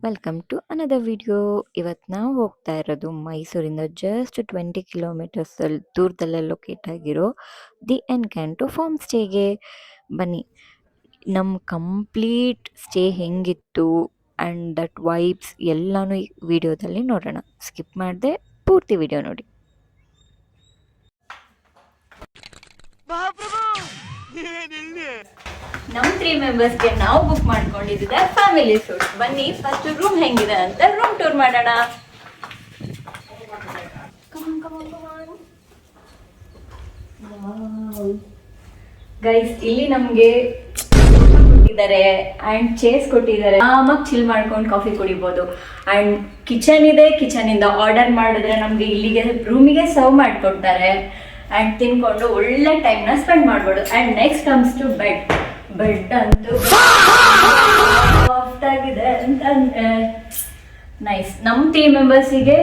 Welcome to another video. ಇವತ್ತು ನಾವು ಹೋಗ್ತಾ ಇರೋದು ಮೈಸೂರಿಂದ ಜಸ್ಟ್ 20 ಕಿಲೋಮೀಟರ್ಸ್ ದೂರದಲ್ಲೇ ಲೊಕೇಟ್ ಆಗಿರೋ ದಿ ಎನ್ಕ್ಯಾಂಟೋ ಫಾರ್ಮ್ ಸ್ಟೇಗೆ ಬನ್ನಿ. ನಮ್ಮ ಕಂಪ್ಲೀಟ್ ಸ್ಟೇ ಹೆಂಗಿತ್ತು ಆ್ಯಂಡ್ ದಟ್ ವೈಬ್ಸ್ ಎಲ್ಲನೂ ಈ ವಿಡಿಯೋದಲ್ಲಿ ನೋಡೋಣ. ಸ್ಕಿಪ್ ಮಾಡದೆ ಪೂರ್ತಿ ವಿಡಿಯೋ ನೋಡಿ. ನಮ್ಮ 3 ಮೆಂಬರ್ಸ್ಗೆ ನಾವು ಬುಕ್ ಮಾಡ್ಕೊಂಡಿದ್ದೆ ಫ್ಯಾಮಿಲಿ ಸೂಟ್. ಬನ್ನಿ ಫಸ್ಟ್ ರೂಮ್ ಹೆಂಗಿದೆ ಅಂತ ರೂಮ್ ಟೂರ್ ಮಾಡೋಣ. ಗೈಸ್, ಇಲ್ಲಿ ನಮ್ಗೆ ಕೊಟ್ಟಿದ್ದಾರೆ ಅಂಡ್ ಚೇರ್ಸ್ ಕೊಟ್ಟಿದ್ದಾರೆ. ಆರಾಮಾಗಿ ಚಿಲ್ ಮಾಡ್ಕೊಂಡು ಕಾಫಿ ಕುಡಿಬಹುದು. ಅಂಡ್ ಕಿಚನ್ ಇದೆ, ಕಿಚನ್ ಇಂದ ಆರ್ಡರ್ ಮಾಡಿದ್ರೆ ನಮ್ಗೆ ಇಲ್ಲಿಗೆ ರೂಮಿಗೆ ಸರ್ವ್ ಮಾಡ್ಕೊಡ್ತಾರೆ. ಅಂಡ್ ತಿನ್ಕೊಂಡು ಒಳ್ಳೆ ಟೈಮ್ ನ ಸ್ಪೆಂಡ್ ಮಾಡ್ಬೋದು. And next comes to bed ಅಂತೂ ಸಾಫ್ಟ್ ಆಗಿದೆ ಅಂತ ನೈಸ್. ನಮ್ಮ 3 ಮೆಂಬರ್ಸಿಗೆ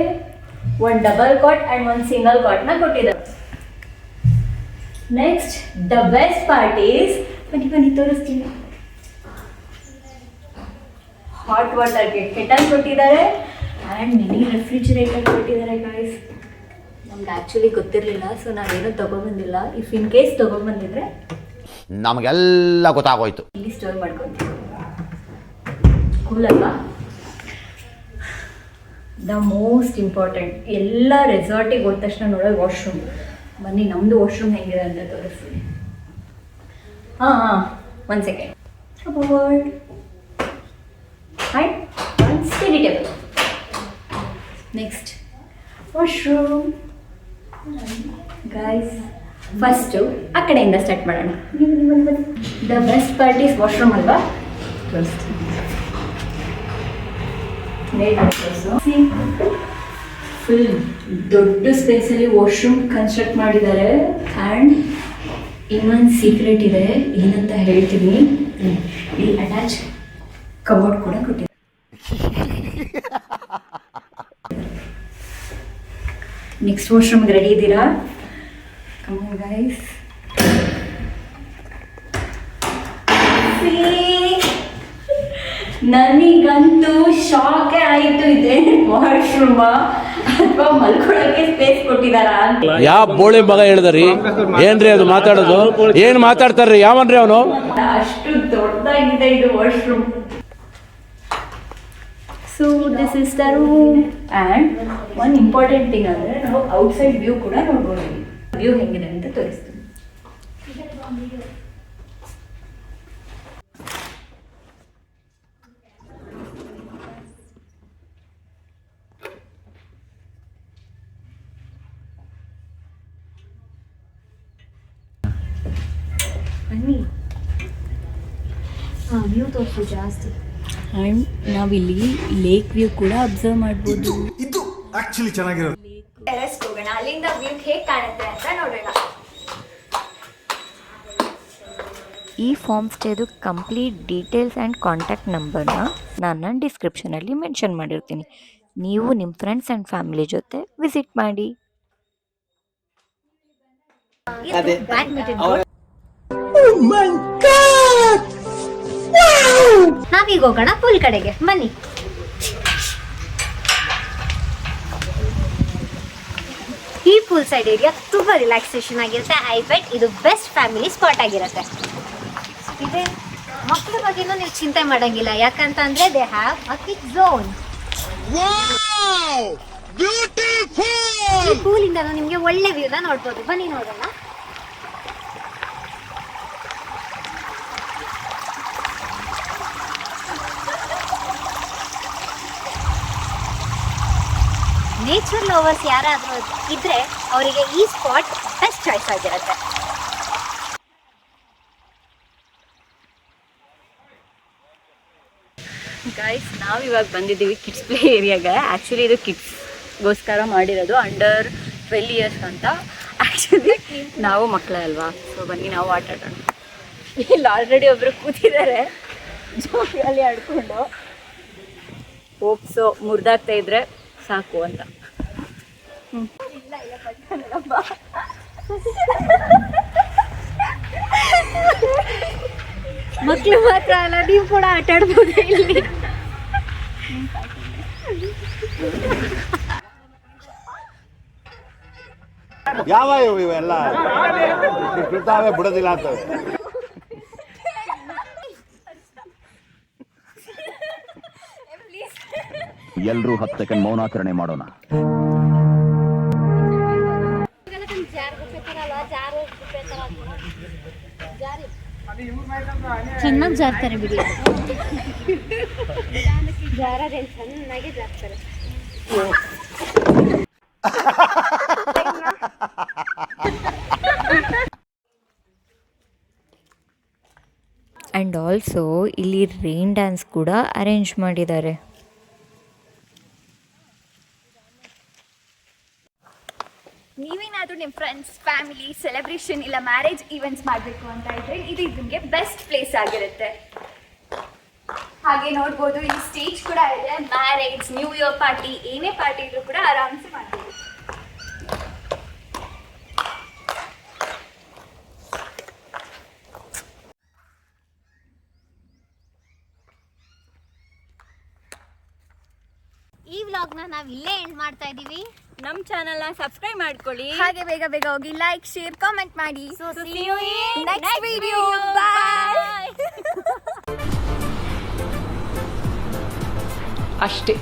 1 ಡಬಲ್ ಕಾಟ್ ಅಂಡ್ 1 ಸಿಂಗಲ್ ಕಾಟ್ ನ ಕೊಟ್ಟಿದ್ದಾರೆ. Next the best part is, ಬನ್ನಿ ತೋರಿಸ್ತೀನಿ, ಹಾಟ್ ವಾಟರ್ಗೆ ಕೆಟಲ್ ಕೊಟ್ಟಿದ್ದಾರೆ ಅಂಡ್ ಮಿನಿ ರೆಫ್ರಿಜರೇಟರ್ ಕೊಟ್ಟಿದ್ದಾರೆ. ಗಾಯ್ಸ್, ನಮ್ಗೆ ಆಕ್ಚುಲಿ ಗೊತ್ತಿರಲಿಲ್ಲ, ಸೊ ನಾವೇನು ತಗೊಂಡ್ಬಂದಿಲ್ಲ. ಇಫ್ ಇನ್ ಕೇಸ್ ತಗೊಂಡ್ಬಂದಿದ್ರೆ ನಮಗೆಲ್ಲ ಗೊತ್ತಾಗೋಯ್ತು. ಇಲ್ಲಿ ಸ್ಟೋರ್ ಮಾಡ್ಕೊಂತೀವಿ. ಕೂಲ್ ಅಲ್ವಾ? ದ ಮೋಸ್ಟ್ ಇಂಪಾರ್ಟೆಂಟ್, ಎಲ್ಲ ರೆಸಾರ್ಟಿಗೆ ಹೋದ ತಕ್ಷಣ ನೋಡೋದು ವಾಶ್ರೂಮ್. ಬನ್ನಿ ನಮ್ಮದು ವಾಶ್ರೂಮ್ ಹೆಂಗಿದೆ ಅಂತ ತೋರಿಸ್ತೀನಿ. ಹಾಂ 1 second. And 1 study table. Next washroom. Guys, first ಆ ಕಡೆಯಿಂದ ಸ್ಟಾರ್ಟ್ ಮಾಡೋಣ. The best part is washroom ಅಲ್ವಾ? ಫುಲ್ ದೊಡ್ಡ ಸ್ಪೇಸಲ್ಲಿ ವಾಶ್ರೂಮ್ ಕನ್ಸ್ಟ್ರಕ್ಟ್ ಮಾಡಿದ್ದಾರೆ. ಆ್ಯಂಡ್ ಇನ್ನೊಂದು ಸೀಕ್ರೆಟ್ ಇದೆ, ಏನಂತ ಹೇಳ್ತೀನಿ. ಇಲ್ಲಿ ಅಟ್ಯಾಚ್ ಕಬೋರ್ಡ್ ಕೂಡ ಕೊಟ್ಟಿದ್ದಾರೆ. ನೆಕ್ಸ್ಟ್ ವಾಶ್ರೂಮ್ಗೆ ರೆಡಿ ಇದ್ದೀರಾ? Come on guys. ನನಗಂತೂ ಶಾಕ್ ಆಯ್ತು. ಇದೆ ವಾಶ್ರೂಮ್ ಅಥವಾ ಮಲ್ಕೊಳಕ್ಕೆ ಸ್ಪೇಸ್ ಕೊಟ್ಟಿದಾರ ಅಂತ. ಯಾವ ಬೋಳಿ ಮಗ ಹೇಳಿದ್ರಿ? ಏನ್ರಿ ಅದು ಮಾತಾಡೋದು? ಏನ್ ಮಾತಾಡ್ತಾರ್ರಿ? ಯಾವನ್ರಿ ಅವನು? ಅಷ್ಟು ದೊಡ್ಡದಾಗಿದೆ ಇದು washroom. So this is the room. And one important thing ಅಂದ್ರೆ, ನಾವು ಔಟ್ಸೈಡ್ ವ್ಯೂ ಕೂಡ ನೋಡ್ಬೋದು. ವ್ಯೂ ಹೆಂಗಿದೆ ಅಂತ ತೋರಿಸ್ತೀನಿ. ಬನ್ನಿ, ವ್ಯೂ ತೋರಿಸು ಜಾಸ್ತಿ. ಅಂಡ್ ನಾವಿಲ್ಲಿ ಲೇಕ್ ವ್ಯೂ ಕೂಡ ಅಬ್ಸರ್ವ್ ಮಾಡ್ಬೋದು. ಇದು ಆಕ್ಚುಲಿ ಚೆನ್ನಾಗಿರೋದು. ಟೆರೆಸ್ ಹೋಗೋಣ, ಅಲ್ಲಿಂದ ವ್ಯೂ ಹೇಗೆ ಕಾಣುತ್ತೆ ಅಂತ ನೋಡೋಣ. ಈ ಫಾರ್ಮ್ ಸ್ಟೇದು ಕಂಪ್ಲೀಟ್ ಡೀಟೇಲ್ಸ್ ಆ್ಯಂಡ್ ಕಾಂಟ್ಯಾಕ್ಟ್ ನಂಬರ್ನ ನಾನು ಡಿಸ್ಕ್ರಿಪ್ಷನಲ್ಲಿ ಮೆನ್ಷನ್ ಮಾಡಿರ್ತೀನಿ. ನೀವು ನಿಮ್ಮ ಫ್ರೆಂಡ್ಸ್ ಆ್ಯಂಡ್ ಫ್ಯಾಮಿಲಿ ಜೊತೆ ವಿಸಿಟ್ ಮಾಡಿ. ನಾವೀಗ ಹೋಗೋಣ ಪೂಲ್ ಕಡೆಗೆ, ಬನ್ನಿ. ಈ ಪೂಲ್ ಸೈಡ್ ಏರಿಯಾ ತುಂಬಾ ರಿಲ್ಯಾಕ್ಸೇಷನ್ ಆಗಿರುತ್ತೆ. ಐ ಬೆಟ್ ಇದು ಬೆಸ್ಟ್ ಫ್ಯಾಮಿಲಿ ಸ್ಪಾಟ್ ಆಗಿರುತ್ತೆ. ಇದೆ ಮಕ್ಕಳ ಬಗ್ಗೆನೂ ನೀವು ಚಿಂತೆ ಮಾಡಂಗಿಲ್ಲ, ಯಾಕಂತಂದ್ರೆ they have a kid zone. ಈ ಪೂಲ್ ಇಂದ ನಿಮ್ಗೆ ಒಳ್ಳೆ ವ್ಯೂನ ನೋಡ್ಬೋದು. ಬನ್ನಿ ನೋಡೋಣ. ನೇಚರ್ ಲವರ್ಸ್ ಯಾರಾದರೂ ಇದ್ರೆ ಅವರಿಗೆ ಈ ಸ್ಪಾಟ್ ಬೆಸ್ಟ್ ಚಾಯ್ಸ್ ಆಗಿರುತ್ತೆ. ಗೈಸ್, ನಾವಿವಾಗ ಬಂದಿದ್ದೀವಿ ಕಿಡ್ಸ್ ಪ್ಲೇ ಏರಿಯಾಗೆ. ಆ್ಯಕ್ಚುಲಿ ಇದು ಕಿಡ್ಸ್ಗೋಸ್ಕರ ಮಾಡಿರೋದು, ಅಂಡರ್ 12 ಇಯರ್ಸ್ ಅಂತ. ಆ್ಯಕ್ಚುಲಿ ನಾವು ಮಕ್ಕಳೇ ಅಲ್ವಾ, ಸೊ ಬನ್ನಿ ನಾವು ಆಟ ಆಡೋಣ. ಇಲ್ಲಿ ಆಲ್ರೆಡಿ ಒಬ್ಬರು ಕೂತಿದ್ದಾರೆ ಜೋಗಿಯಲ್ಲಿ ಆಡ್ಕೊಂಡು. ಹೋಪ್ಸೋ ಮುರಿದಾಗ್ತಾ ಇದ್ರೆ ಸಾಕು ಅಂತ. ಮಕ್ಕಳು ಮಾತ್ರ ಅಲ್ಲ, ನೀವು ಕೂಡ ಆಟ ಆಡ್ಬೋದು ಇಲ್ಲಿ. ಯಾವ ಇವೆಲ್ಲ ಬಿಡ್ತಾವೆ ಬಿಡೋದಿಲ್ಲ ಅಂತವೆ. ಎಲ್ರೂ 10 ಸೆಕೆಂಡ್ ಮೌನಾಚರಣೆ ಮಾಡೋಣ. ಚೆನ್ನಾಗಿ ಜಾರ್ತಾರೆ ಬಿಡಿ, ಜಾರದೆ ಚೆನ್ನಾಗಿ ಜಾರ್ತಾರೆ. ಆ್ಯಂಡ್ ಆಲ್ಸೋ ಇಲ್ಲಿ ರೈನ್ ಡ್ಯಾನ್ಸ್ ಕೂಡ ಅರೇಂಜ್ ಮಾಡಿದ್ದಾರೆ. ನೀವೇನಾದರೂ ನಿಮ್ಮ ಫ್ರೆಂಡ್ಸ್, ಫ್ಯಾಮಿಲಿ, ಸೆಲೆಬ್ರೇಷನ್ ಇಲ್ಲ ಮ್ಯಾರೇಜ್ ಈವೆಂಟ್ಸ್ ಮಾಡಬೇಕು ಅಂತ ಇದ್ರೆ ಇದು ನಿಮಗೆ ಬೆಸ್ಟ್ ಪ್ಲೇಸ್ ಆಗಿರುತ್ತೆ. ಹಾಗೆ ನೋಡ್ಬೋದು ಇಲ್ಲಿ ಸ್ಟೇಜ್ ಕೂಡ ಇದೆ. ಮ್ಯಾರೇಜ್, ನ್ಯೂ ಇಯರ್ ಪಾರ್ಟಿ, ಏನೇ ಪಾರ್ಟಿ ಇದ್ರೂ ಕೂಡ ಆರಾಮ್ಸೆ ಮಾಡ್ಬೋದು. ಈ ವ್ಲಾಗ್ನ ನಾವು ಇಲ್ಲೇ ಎಂಡ್ ಮಾಡ್ತಾ ಇದೀವಿ. ನಮ್ಮ ಚಾನಲ್ನ ಸಬ್ಸ್ಕ್ರೈಬ್ ಮಾಡ್ಕೊಳ್ಳಿ. ಹಾಗೆ ಬೇಗ ಬೇಗ ಹೋಗಿ ಲೈಕ್, ಶೇರ್, ಕಾಮೆಂಟ್ ಮಾಡಿ. See you in next video. Bye. ಅಷ್ಟೇ.